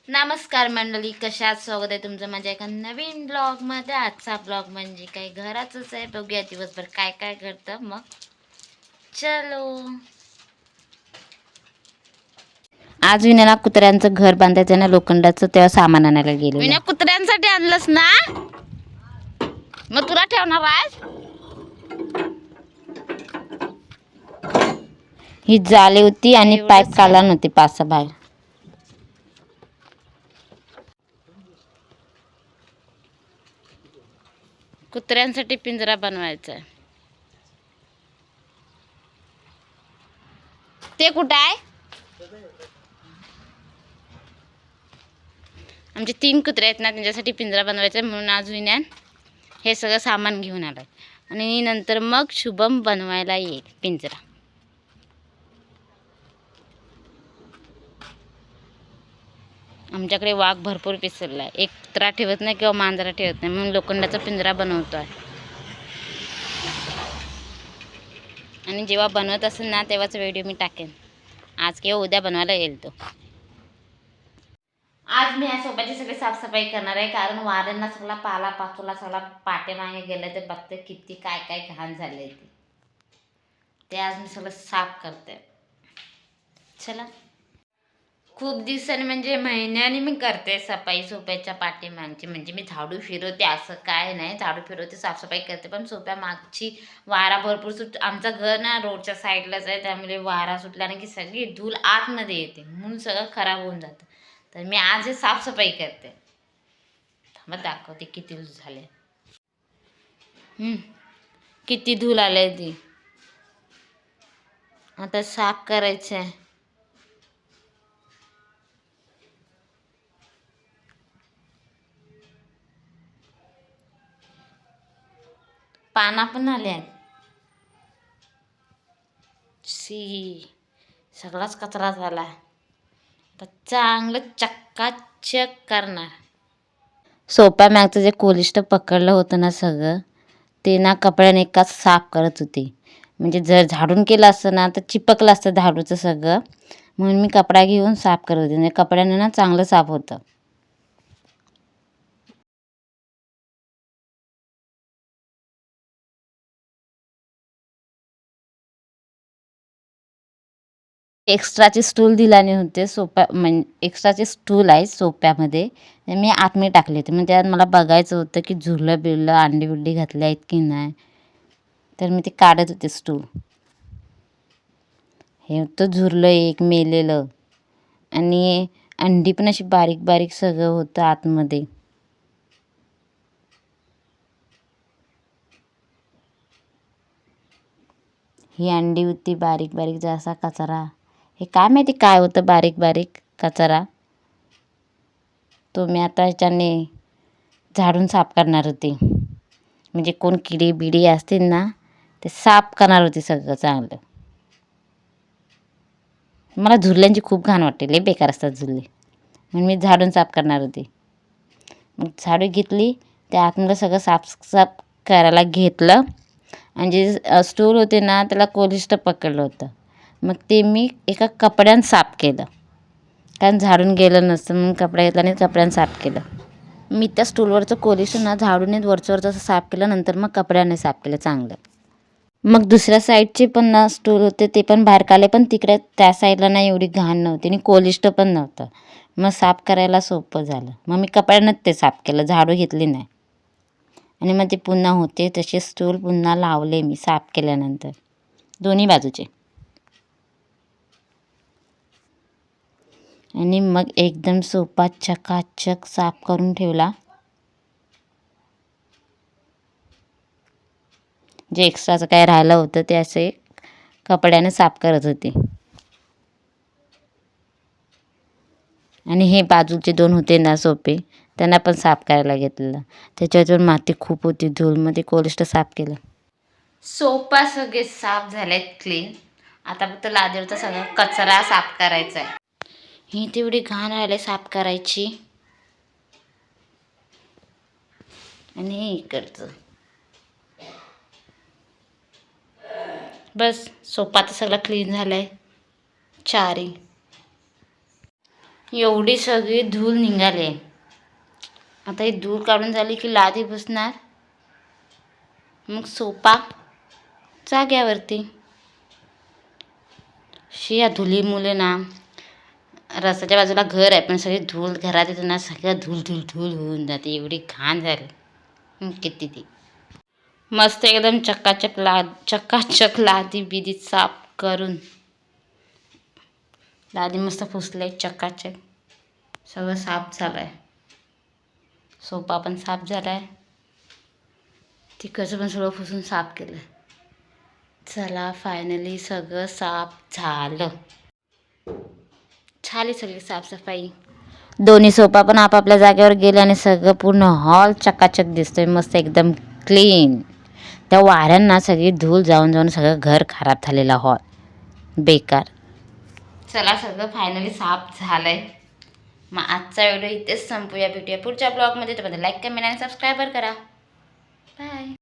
नमस्कार मंडळी, कशात स्वागत आहे तुमचं माझ्या एका नवीन ब्लॉगमध्ये। आजचा ब्लॉग म्हणजे काही घराचंच आहे। बघूया दिवसभर काय काय करतं मग चलो। आज विनाला कुत्र्यांचं घर बांधायचं ना, लोखंडाचं, तेव्हा सामान आणायला गेलो। विना कुत्र्यांसाठी आणलंस ना, मग तुला ठेवणार आज। ही जाळी होती आणि पाईप काढला नव्हते पाच बाहेर। कुत्र्यांसाठी पिंजरा बनवायचा आहे। ते कुठं आहे? आमचे 3 कुत्रे आहेत ना, त्यांच्यासाठी पिंजरा बनवायचा आहे, म्हणून आज विज्ञान हे सगळं सामान घेऊन आलं आणि नंतर मग शुभम बनवायला येईल पिंजरा। आमच्याकडे वाघ भरपूर पिसरला आहे, एक कुत्रा ठेवत नाही किंवा मांजरा ठेवत नाही, म्हणून लोखंडाचा पिंजरा बनवतो आहे। आणि जेव्हा बनवत असेल ना, तेव्हाच व्हिडिओ मी टाकेन। आज किंवा उद्या बनवायला येईल तो। आज मी या सोफ्याची सगळी साफसफाई करणार आहे, कारण वाऱ्यांना सगळा पाला पाचोला सगळा पाठीमागे गेलं तर बघते किती काय काय घाण झाले ते आज मी सगळं साफ करते। चला, खूप दिवसांनी म्हणजे महिन्याने मी करते सफाई सोफ्याच्या पाठीमागची। म्हणजे मी झाडू फिरवते असं काय नाही, झाडू फिरवते, साफसफाई करते, पण सोफ्या मागची वारा भरपूर आमचं घर ना रोडच्या साईडलाच आहे, त्यामुळे वारा सुटल्याने की सगळी धूळ आतमध्ये येते, म्हणून सगळं खराब होऊन जातं। तर मी आज हे साफसफाई करते। मग दाखवते किती धूळ झाले, किती धूळ आले ती। आता साफ करायचं आहे। पाना पण आले आहेत, सगळाच कचरा झाला। आता चांगलं चक्काचक करणार। सोप्या मॅगचं जे कोलिष्ट पकडलं होतं ना सगळं, ते ना कपड्याने एकाच साफ करत होते। म्हणजे जर झाडून केलं असतं ना तर चिपकलं असतं झाडूचं सगळं, म्हणून मी कपडा घेऊन साफ करत होते। म्हणजे कपड्याने ना चांगलं साफ होतं। एक्स्ट्राचे स्टूल दिलाने होते सोप्या, म्हणजे एक्स्ट्राचे स्टूल आहे सोप्यामध्ये, मी आतमध्ये टाकले होते। म्हणजे त्यात मला बघायचं होतं की झुरलं बिरलं अंडी बिंडी घातल्या आहेत की नाही, तर मी ते काढत होते स्टूल। हे होतं झुरलं एक मेलेलं, आणि अंडी पण अशी बारीक बारीक सगळं होतं आतमध्ये। ही अंडी होती बारीक बारीक जसा कचरा, हे काय माहिती काय होतं बारीक बारीक कचरा, तो मी आता ह्याच्याने झाडून साफ करणार होते। म्हणजे कोण किडी बिडी असतील ना ते साफ करणार होते सगळं चांगलं। मला झुरल्यांची खूप घाण वाटते, लय बेकार असतात झुरले, म्हणून मी झाडून साफ करणार होते। मग झाडू घेतली, त्या आतमध्ये सगळं साफ करायला घेतलं, आणि जे स्टूल होते ना त्याला कोलिष्ट पकडलं होतं, मग ते मी एका कपड्यानं साफ केलं, कारण झाडून गेलं नसतं, म्हणून कपडा घेतला आणि कपड्यानं साफ केलं। मी त्या स्टूलवरचं कोलिष्ट ना झाडूने वरचं असं साफ केलं, नंतर मग कपड्याने साफ केलं चांगलं। मग दुसऱ्या साईडचे पण ना स्टूल होते ते पण बाहेर काढले, पण तिकडे त्या साईडला ना एवढी घाण नव्हती आणि कोलिष्ट पण नव्हतं, मग साफ करायला सोपं झालं। मग मी कपड्यानंच ते साफ केलं, झाडू घेतली नाही। आणि मग ते पुन्हा होते तसे स्टूल पुन्हा लावले मी साफ केल्यानंतर दोन्ही बाजूचे, आणि मग एकदम सोपा चकाचक साफ करून ठेवला। जे एक्स्ट्राचं काय राहिलं होतं ते असे कपड्याने साफ करत होते। आणि हे बाजूचे 2 होते ना सोपे, त्यांना पण साफ करायला घेतलेलं, त्याच्यातून माती खूप होती, धूळमध्ये कोलिष्ट साफ केलं। सोफा सगळे साफ झालेत क्लीन, आता फक्त लादीवरचा सगळा कचरा साफ करायचा आहे। ही तेवढी घाण राहिले साफ करायची, आणि हे इकडचं बस। सोफा तर सगळा क्लीन झालाय चारी। एवढी सगळी धूळ निघाली आहे. आता ही धूळ काढून झाली की लादी बसणार, मग सोपा जाग्यावरती. या धुलीमुळे ना रस्त्याच्या बाजूला घर आहे, पण सगळी धूळ घरात येते ना, सगळं धूळ धूळ धूळ होऊन जाते. एवढी घाण झाली किती ती. मस्त एकदम चकाचक लादी बिदी साफ करून लादी मस्त पुसले चकाचक. सगळं साफ झालं आहे. सोफा पण साफ झाला आहे. तिकडचं पण सगळं पुसून साफ केलं. चला फायनली सगळं साफ झालं. झाली सगळी साफसफाई. दोन्ही सोफा पण आपापल्या जागेवर गेले आणि सगळं पूर्ण हॉल चकाचक दिसतोय. मस्त एकदम क्लीन. त्या वाऱ्यांना सगळी धूळ जाऊन जाऊन सगळं घर खराब झालेला हॉल बेकार. चला सगळं फायनली साफ झालंय. मग आजचा व्हिडिओ इथेच संपूया. भेटूया पुढच्या ब्लॉगमध्ये. तर लाईक कमेंट आणि सबस्क्राईबर करा. बाय.